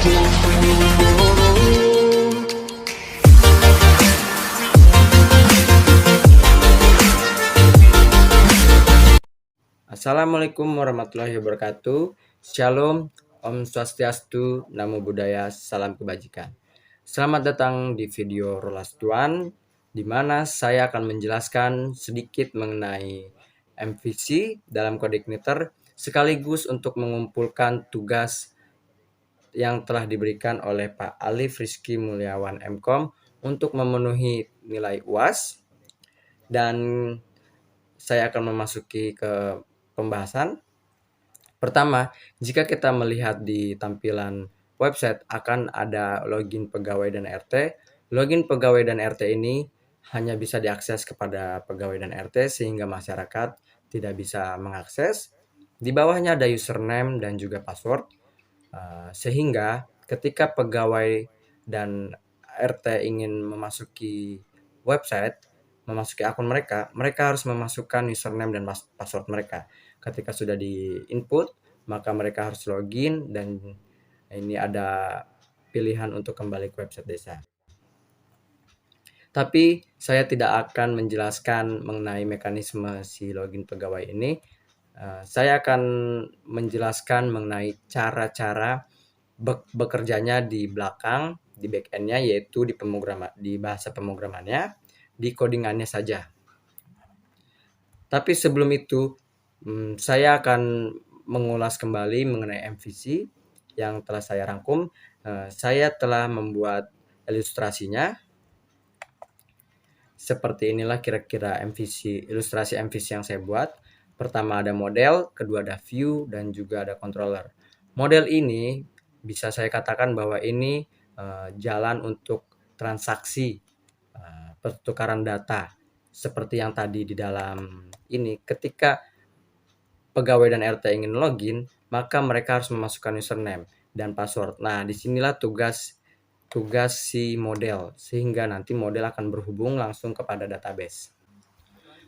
Assalamualaikum warahmatullahi wabarakatuh. Shalom, Om Swastiastu, Namo Buddhaya, salam kebajikan. Selamat datang di video Rolas Tuan, di mana saya akan menjelaskan sedikit mengenai MVC dalam Codeigniter, sekaligus untuk mengumpulkan tugas yang telah diberikan oleh Pak Alif Rizky Mulyawan MKom untuk memenuhi nilai UAS. Dan saya akan memasuki ke pembahasan. Pertama, jika kita melihat di tampilan website akan ada login pegawai dan RT. Login pegawai dan RT ini hanya bisa diakses kepada pegawai dan RT sehingga masyarakat tidak bisa mengakses. Di bawahnya ada username dan juga password. Sehingga ketika pegawai dan RT ingin memasuki website, memasuki akun mereka harus memasukkan username dan password mereka. Ketika sudah di input, maka mereka harus login dan ini ada pilihan untuk kembali ke website desa. Tapi saya tidak akan menjelaskan mengenai mekanisme si login pegawai ini. Saya akan menjelaskan mengenai cara-cara bekerjanya di belakang, di backend-nya, yaitu di bahasa pemrogramannya, di codingannya saja. Tapi sebelum itu, saya akan mengulas kembali mengenai MVC yang telah saya rangkum. Saya telah membuat ilustrasinya. Seperti inilah kira-kira ilustrasi MVC yang saya buat. Pertama ada model, kedua ada view, dan juga ada controller. Model ini bisa saya katakan bahwa ini jalan untuk transaksi pertukaran data. Seperti yang tadi di dalam ini, ketika pegawai dan RT ingin login, maka mereka harus memasukkan username dan password. Nah, disinilah tugas si model, sehingga nanti model akan berhubung langsung kepada database.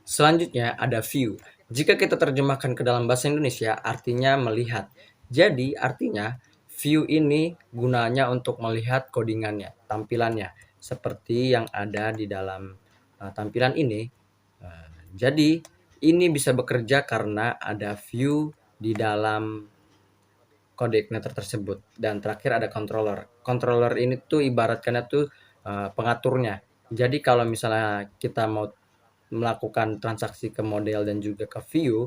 Selanjutnya ada view. Jika kita terjemahkan ke dalam bahasa Indonesia, artinya melihat. Jadi artinya view ini gunanya untuk melihat codingannya, tampilannya, seperti yang ada di dalam tampilan ini. Jadi ini bisa bekerja karena ada view di dalam Codeigniter tersebut. Dan terakhir ada controller. Controller ini tuh ibaratkannya tuh pengaturnya. Jadi kalau misalnya kita mau melakukan transaksi ke model dan juga ke view,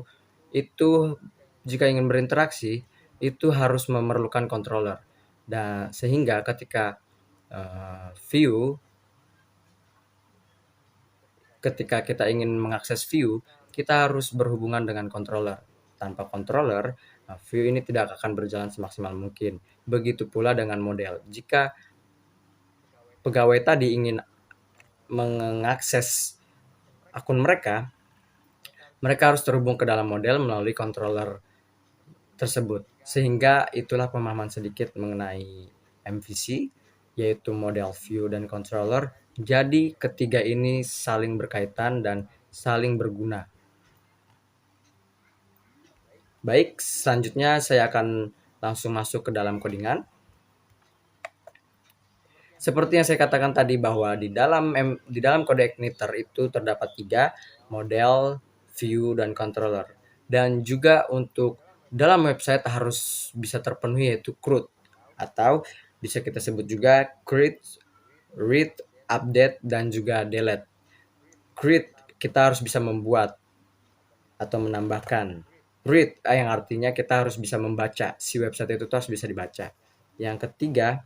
itu jika ingin berinteraksi itu harus memerlukan controller. Dan sehingga ketika ketika kita ingin mengakses view, kita harus berhubungan dengan controller. Tanpa controller, view ini tidak akan berjalan semaksimal mungkin. Begitu pula dengan model. Jika pegawai tadi ingin mengakses akun mereka harus terhubung ke dalam model melalui controller tersebut. Sehingga itulah pemahaman sedikit mengenai MVC, yaitu model, view, dan controller. Jadi ketiga ini saling berkaitan dan saling berguna. Baik, selanjutnya saya akan langsung masuk ke dalam codingan. Seperti yang saya katakan tadi bahwa di dalam Codeigniter itu terdapat 3, model, view, dan controller. Dan juga untuk dalam website harus bisa terpenuhi yaitu CRUD, atau bisa kita sebut juga create, read, update, dan juga delete. Create kita harus bisa membuat atau menambahkan. Read yang artinya kita harus bisa membaca, si website itu harus bisa dibaca. Yang ketiga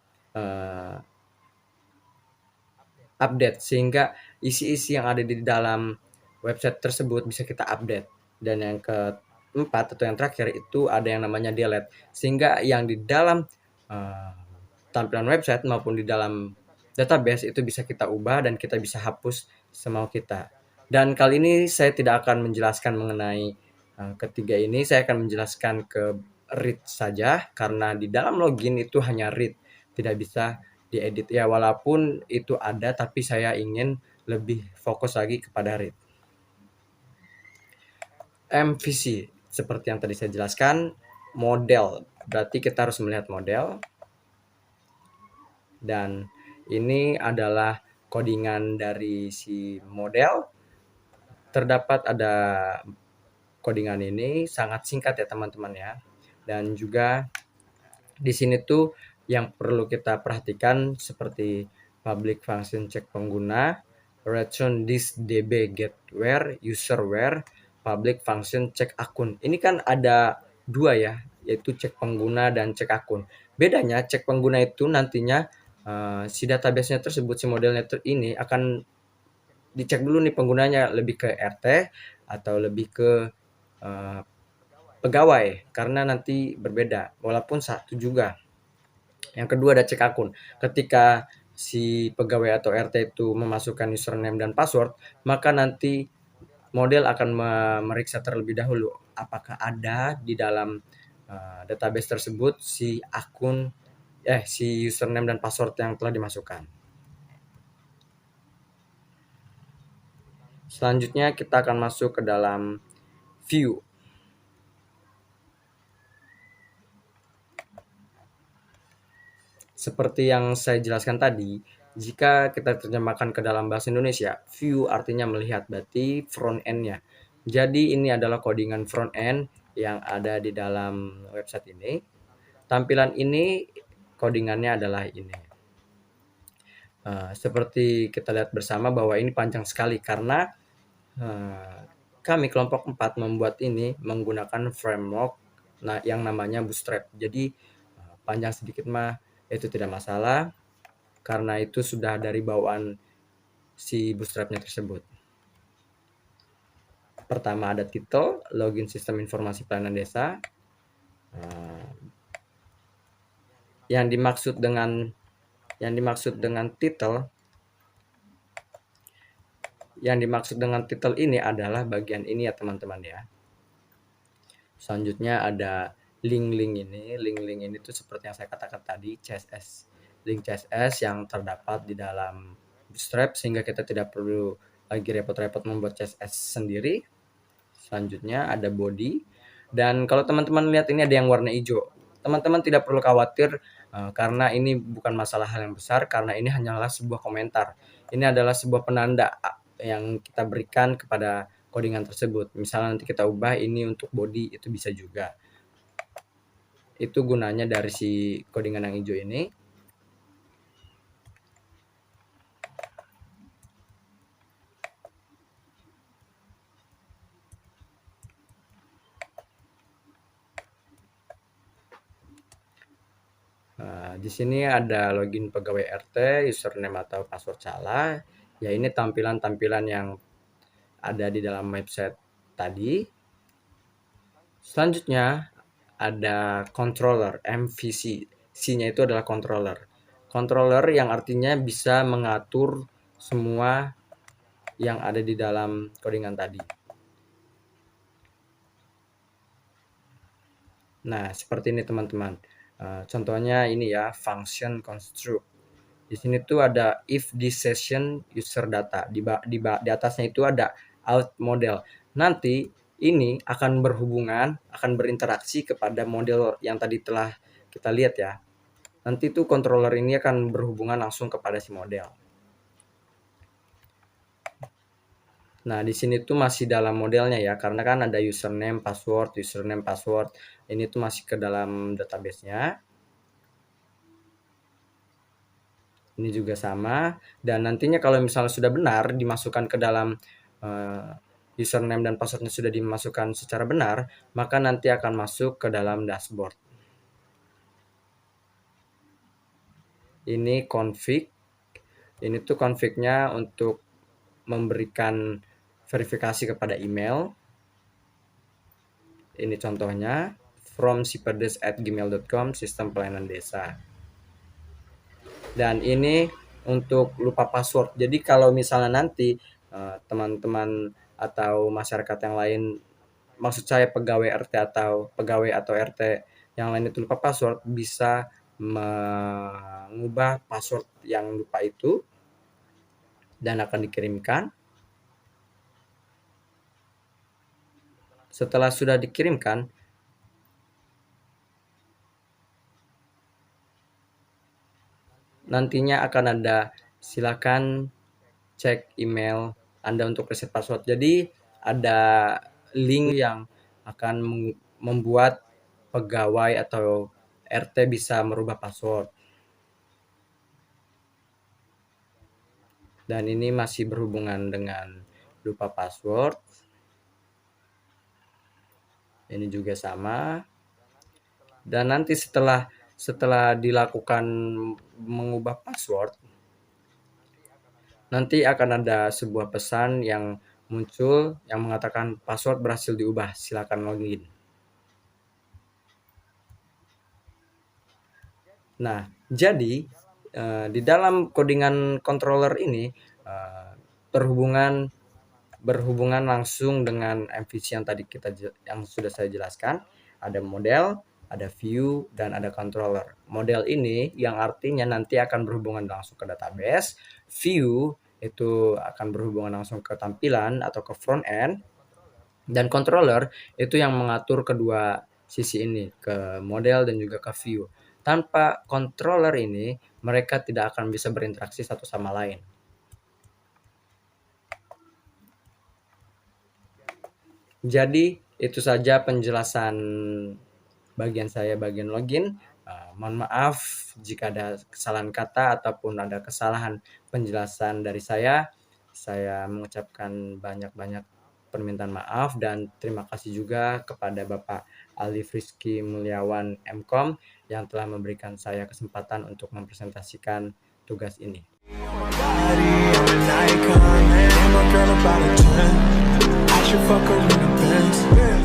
update, sehingga isi-isi yang ada di dalam website tersebut bisa kita update. Dan yang keempat atau yang terakhir itu ada yang namanya delete, sehingga yang di dalam tampilan website maupun di dalam database itu bisa kita ubah dan kita bisa hapus semau kita. Dan kali ini saya tidak akan menjelaskan mengenai ketiga ini, saya akan menjelaskan ke read saja, karena di dalam login itu hanya read, tidak bisa diedit ya, walaupun itu ada tapi saya ingin lebih fokus lagi kepada read. MVC seperti yang tadi saya jelaskan, model berarti kita harus melihat model. Dan ini adalah codingan dari si model. Terdapat ada codingan ini sangat singkat ya teman-teman ya. Dan juga di sini tuh yang perlu kita perhatikan seperti public function check pengguna, return this db get where, user where, public function check akun. Ini kan ada dua ya, yaitu cek pengguna dan cek akun. Bedanya cek pengguna itu nantinya si database-nya tersebut, si modelnya ini akan dicek dulu nih penggunanya lebih ke RT atau lebih ke pegawai, karena nanti berbeda walaupun satu juga. Yang kedua ada cek akun. Ketika si pegawai atau RT itu memasukkan username dan password, maka nanti model akan memeriksa terlebih dahulu apakah ada di dalam database tersebut si akun si username dan password yang telah dimasukkan. Selanjutnya kita akan masuk ke dalam view. Seperti yang saya jelaskan tadi, jika kita terjemahkan ke dalam bahasa Indonesia, view artinya melihat, berarti front end-nya. Jadi ini adalah codingan front end yang ada di dalam website ini. Tampilan ini codingannya adalah ini. Seperti kita lihat bersama bahwa ini panjang sekali karena kami kelompok 4 membuat ini menggunakan framework yang namanya Bootstrap. Jadi panjang sedikit mah itu tidak masalah karena itu sudah dari bawaan si Bootstrap-nya tersebut. Pertama ada title, login sistem informasi pelayanan desa. Yang dimaksud dengan title ini adalah bagian ini ya teman-teman ya. Selanjutnya ada link-link ini. Link-link ini tuh seperti yang saya katakan tadi, CSS. Link CSS yang terdapat di dalam Bootstrap sehingga kita tidak perlu lagi repot-repot membuat CSS sendiri. Selanjutnya ada body. Dan kalau teman-teman lihat ini ada yang warna hijau. Teman-teman tidak perlu khawatir karena ini bukan masalah hal yang besar, karena ini hanyalah sebuah komentar. Ini adalah sebuah penanda yang kita berikan kepada codingan tersebut. Misalnya nanti kita ubah ini untuk body, itu bisa juga. Itu gunanya dari si codingan yang hijau ini. Di sini ada login pegawai RT, username atau password salah. Ya ini tampilan-tampilan yang ada di dalam website tadi. Selanjutnya ada controller, MVC. C-nya itu adalah controller. Controller yang artinya bisa mengatur semua yang ada di dalam codingan tadi. Nah, seperti ini teman-teman. Contohnya ini ya, function construct. Di sini tuh ada if this session user data. Di atasnya itu ada out model. Nanti ini akan berhubungan, akan berinteraksi kepada model yang tadi telah kita lihat ya. Nanti tuh controller ini akan berhubungan langsung kepada si model. Nah, di sini tuh masih dalam modelnya ya, karena kan ada username, password. Ini tuh masih ke dalam database-nya. Ini juga sama, dan nantinya kalau misalnya sudah benar dimasukkan ke dalam username dan passwordnya sudah dimasukkan secara benar, maka nanti akan masuk ke dalam dashboard. Ini config. Ini tuh config-nya untuk memberikan verifikasi kepada email. Ini contohnya from siperdes@gmail.com, sistem pelayanan desa. Dan ini untuk lupa password. Jadi kalau misalnya nanti teman-teman atau masyarakat yang lain, maksud saya pegawai RT atau RT yang lain itu lupa password, bisa mengubah password yang lupa itu dan akan dikirimkan. Setelah sudah dikirimkan, nantinya akan ada, silakan cek email Anda untuk reset password. Jadi ada link yang akan membuat pegawai atau RT bisa merubah password. Dan ini masih berhubungan dengan lupa password. Ini juga sama. Dan nanti setelah dilakukan mengubah password, nanti akan ada sebuah pesan yang muncul yang mengatakan password berhasil diubah, silakan login. Nah, jadi di dalam codingan controller ini berhubungan langsung dengan MVC yang tadi yang sudah saya jelaskan. Ada model, ada view, dan ada controller. Model ini yang artinya nanti akan berhubungan langsung ke database. View itu akan berhubungan langsung ke tampilan atau ke front end. Dan controller itu yang mengatur kedua sisi ini, ke model dan juga ke view. Tanpa controller ini, mereka tidak akan bisa berinteraksi satu sama lain. Jadi itu saja penjelasan bagian login. Mohon maaf jika ada kesalahan kata ataupun ada kesalahan penjelasan dari saya. Saya mengucapkan banyak-banyak permintaan maaf dan terima kasih juga kepada Bapak Alif Rizky Mulyawan MKom yang telah memberikan saya kesempatan untuk mempresentasikan tugas ini. I should fuck her in the Benz.